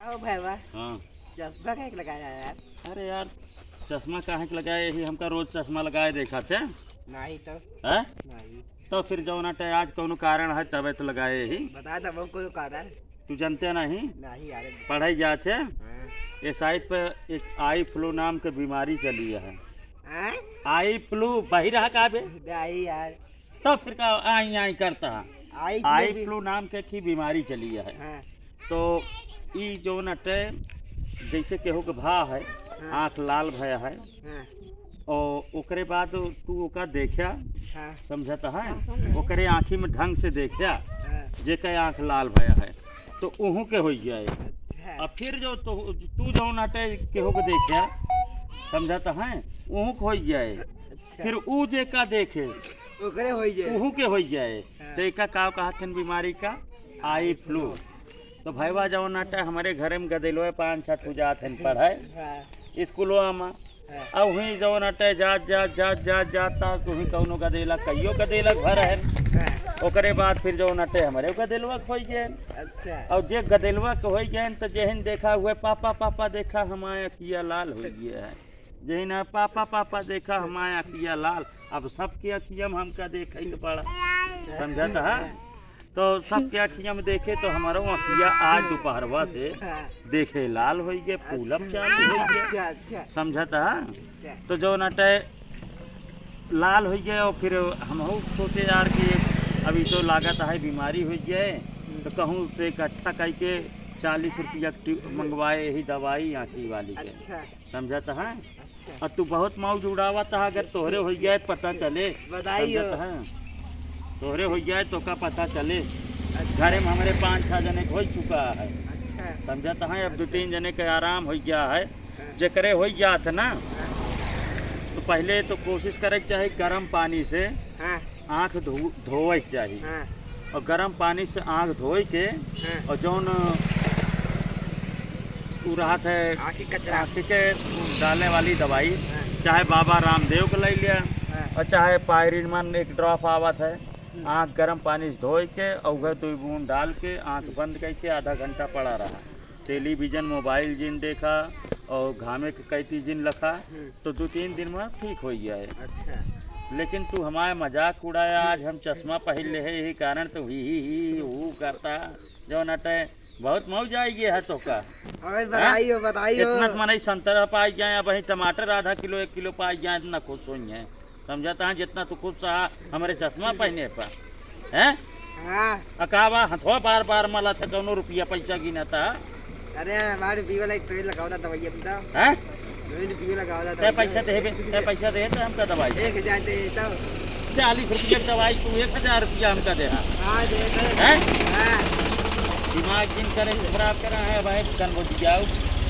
ओ भाई वाह, हाँ। चश्मा का लगाया यार। अरे यार, चश्मा काहे के लगाए? यही हमका रोज चश्मा लगाए देखा थे। नहीं तो है नहीं तो फिर जौना टे आज कौनो कारण है तबे तो लगाए ही। बता दो वो कोई कारण तू जानते नहीं? नहीं यार। पढ़ाई जा थे हाँ? ये साइड पे एक आई फ्लू नाम के बीमारी चली है। हाँ? आई फ्लू बही रहा का बे? नहीं यार। तो फिर का आई आई करता है। आई आई फ्लू नाम के की बीमारी चली है। हाँ तो ई जो नटे जैसे केहू के भा है, हाँ आँख लाल भया है हाँ और ओकरे बाद तू ओका देखा, हाँ समझत है? ओकरे आँखी में ढंग से देखा हाँ। जेके आँख लाल भया है तो उहू के हो जाए। अच्छा और फिर जो तू जो नटे केहू के देखा, समझत है? उहू के हो जाए। अच्छा फिर ऊ जे का देखे ओकरे होई जे। उहू के हो जाए। हाँ। तो एका का कहथन बीमारी का? Eye flu. तो भाईवा जवन नाटा हमारे घरे में गदेलो 5-6 ठू जात हन पढ़ाए हाँ स्कूलों में। हाँ अब हुई जवन अटे जाता तो हुई कौनो गदेला कईयो गदेला घर है। हाँ। ओकरे बाद फिर जवन अटे हमारे गदेलवा हो गए। अच्छा और जे गदेलवा के हो गए तो जेहन देखा हुए पापा पापा देखा हमारे अखिया लाल हो गया है। जेहन पापा पापा देखा हमारे अखिया लाल। अब सबके अखिया में हमका देखे के पड़ा, समझता है? तो सबके अखिया में देखे तो हमारा अखिया आज दोपहरवा से हाँ। देखे लाल हो गए, फूलब चालू हो गए, अच्छा अच्छा समझता है? अच्छा। तो जो नटे लाल हो गए और फिर हम सोचे यार कि अभी तो लागत है बीमारी हो जाए तो कहूँ से इकट्ठा करके 40 रुपया मंगवाए यही दवाई आँखी वाली के, अच्छा समझता है? अच्छा और तू बहुत मौज उड़ावा था, अगर तोहरे हो जाए पता चले, बधाई हो। समझता है? तोहरे हो जाए तो का पता चले। घरे में हमारे 5-6 जने हो चुका है, अच्छा समझता है? अब 2-3 जने के आराम हो गया है। हाँ। जकरे हो जात ना हाँ तो पहले तो कोशिश करे के चाहे गर्म पानी से हाँ आँख धोवे के चाहिए। हाँ और गर्म पानी से आँख धोए के हाँ। और जौन उ रहत है आँखी कचरा। आँख के डालने वाली दवाई, हाँ चाहे बाबा रामदेव को ले लिया हाँ और चाहे पायरिनमन एक ड्रॉप आवत है, आँख गर्म पानी से धोए के और उधर 2 बूंद डाल के आँख बंद करके आधा घंटा पड़ा रहा। टेलीविज़न मोबाइल जिन देखा और घामे के कैती जिन लखा तो 2-3 दिन में ठीक हो जाए। अच्छा लेकिन तू हमारे मजाक उड़ाया, आज हम चश्मा पहन ले है यही कारण तो ही वो करता जो नटे बहुत मौज आएगी है तो का। और बधाई हो बधाई हो। इतना मने संतरा पाई जाए, अब वही टमाटर आधा किलो 1 किलो पाई जाए, इतना खुश होई है, समझता है? जितना तू खुश रहा हमारे चश्मा पहने पर है। हाँ अकावा हथवा बार बार मला था कौनो रुपया पैसा गिनता अरे हमारे बीवा लाइक तो लगाओ था दवाई अपना। है। बीवा लगाओ था ते पैसा दे तो हमका दवाई 1000 दे तो 40 रुपये की दवाई तू 1000 रुपया हमका दे। हाँ दे दे। हैं? हाँ दिमाग जिन करे खराब करा है भाई, कन हो जाओ।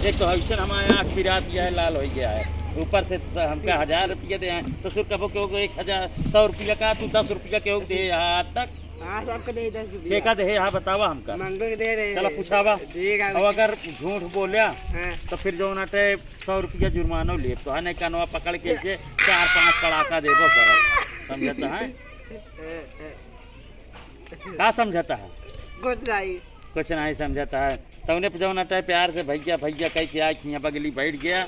एक तो ऐसा हमारे आँख फिरा दिया है, लाल हो गया है, ऊपर से हमका 1000 रुपया दे तो सुर कबो के 100 रुपया का तू 10 रुपया के दे आज तक हाँ सबको दे 10 के रुपया का दे हाँ बतावा हमका। मंगो के दे रहे। चलो पूछावा। देगा अब अगर झूठ बोलिया हाँ तो फिर जो नाटे 100 रुपया जुर्माना ले तो है नहीं, कनवा पकड़ के 4-5 कड़ाका देवो कर, समझता है? क्या समझता है? कुछ नहीं कुछ नहीं समझता है। तो उन्हें जो नाटे प्यार से भैया भैया कह के आज यहाँ बगली बैठ गया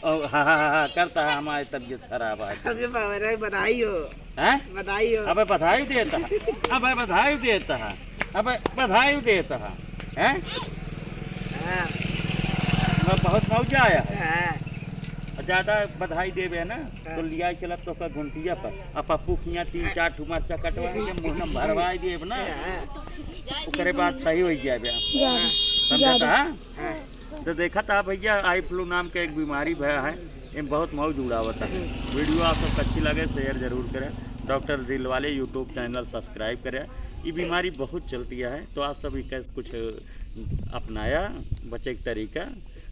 और हा करता है, हमारी तबीयत खराब है। अरे बधाई हो हैं? बधाई हो। अबे बधाई देता है, अबे बधाई देता है, अबे बधाई देता है, हैं? हाँ मैं बहुत मौजा आया है। हाँ ज्यादा बधाई देवे ना तो लिया चलत तो का घुंटिया पर अब पप्पू खिया 3-4 ठू मरचा कटवा के मुँह में भरवाई देव ना, ओकरे बाद सही हो जाए, समझता है? हाँ तो देखा था भैया आई फ्लू नाम का एक बीमारी भया है, इन बहुत मौज उड़ावता है। वीडियो आप सबको अच्छी लगे शेयर जरूर करें, डॉक्टर दिल वाले यूट्यूब चैनल सब्सक्राइब करें। ये बीमारी बहुत चलती है तो आप सभी का कुछ अपनाया बचे के तरीका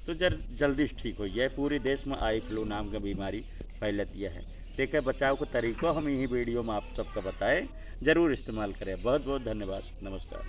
तो जल्दी से ठीक हो जाए। पूरे देश में आई फ्लू नाम का बीमारी फैलती है। देखे बचाव के तरीक़ों हम यही वीडियो में आप सबको बताएं, ज़रूर इस्तेमाल करें। बहुत बहुत धन्यवाद, नमस्कार।